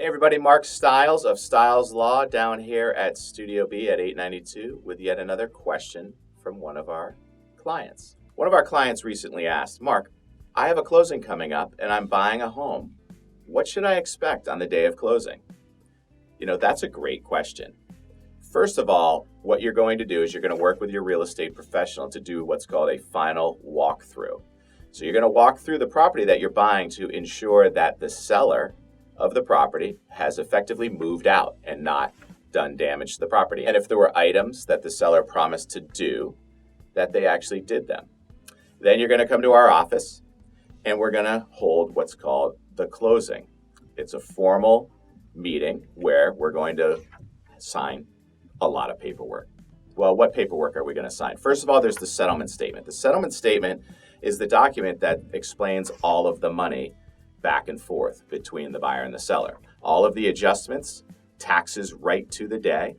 Hey everybody, Mark Stiles of Stiles Law down here at Studio B at 892 with yet another question from one of our clients. One of our clients recently asked, Mark, I have a closing coming up and I'm buying a home. What should I expect on the day of closing? That's a great question. First of all, what you're going to do is you're going to work with your real estate professional to do what's called a final walkthrough. So you're going to walk through the property that you're buying to ensure that the seller of the property has effectively moved out and not done damage to the property. And if there were items that the seller promised to do, that they actually did them. Then you're going to come to our office and we're going to hold what's called the closing. It's a formal meeting where we're going to sign a lot of paperwork. Well, what paperwork are we going to sign? First of all, there's the settlement statement. The settlement statement is the document that explains all of the money back and forth between the buyer and the seller. All of the adjustments, taxes right to the day,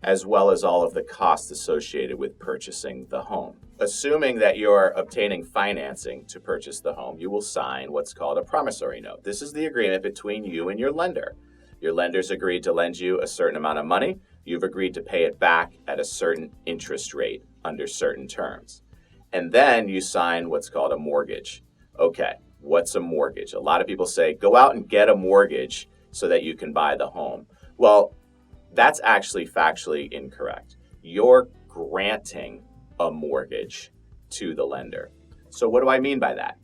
as well as all of the costs associated with purchasing the home. Assuming that you're obtaining financing to purchase the home, you will sign what's called a promissory note. This is the agreement between you and your lender. Your lender's agreed to lend you a certain amount of money. You've agreed to pay it back at a certain interest rate under certain terms. And then you sign what's called a mortgage. Okay. What's a mortgage? A lot of people say, go out and get a mortgage so that you can buy the home. Well, that's actually factually incorrect. You're granting a mortgage to the lender. So what do I mean by that?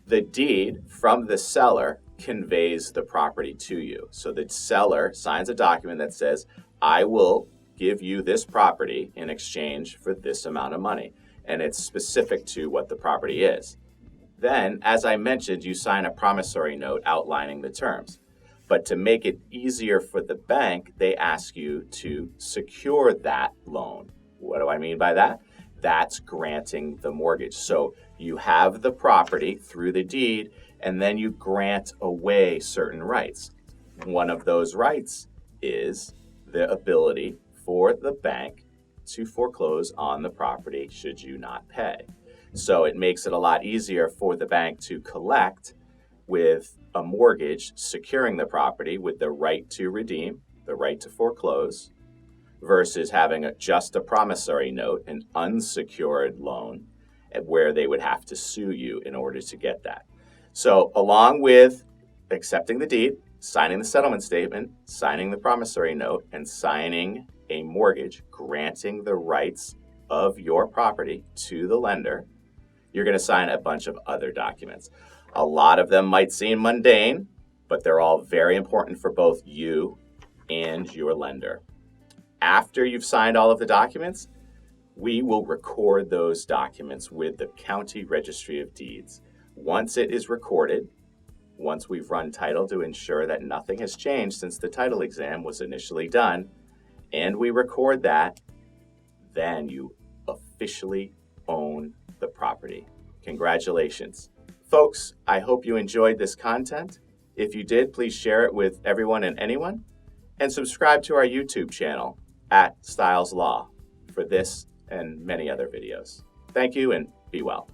The deed from the seller conveys the property to you. So the seller signs a document that says, I will give you this property in exchange for this amount of money. And it's specific to what the property is. Then, as I mentioned, you sign a promissory note outlining the terms. But to make it easier for the bank, they ask you to secure that loan. What do I mean by that? That's granting the mortgage. So you have the property through the deed, and then you grant away certain rights. One of those rights is the ability for the bank to foreclose on the property should you not pay. So it makes it a lot easier for the bank to collect with a mortgage securing the property with the right to redeem, the right to foreclose, versus having just a promissory note, an unsecured loan, where they would have to sue you in order to get that. So along with accepting the deed, signing the settlement statement, signing the promissory note, and signing a mortgage granting the rights of your property to the lender, you're going to sign a bunch of other documents. A lot of them might seem mundane, but they're all very important for both you and your lender. After you've signed all of the documents, we will record those documents with the County Registry of Deeds. Once it is recorded, once we've run title to ensure that nothing has changed since the title exam was initially done, and we record that, then you officially own the property. Congratulations. Folks, I hope you enjoyed this content. If you did, please share it with everyone and anyone, and subscribe to our YouTube channel at Stiles Law for this and many other videos. Thank you and be well.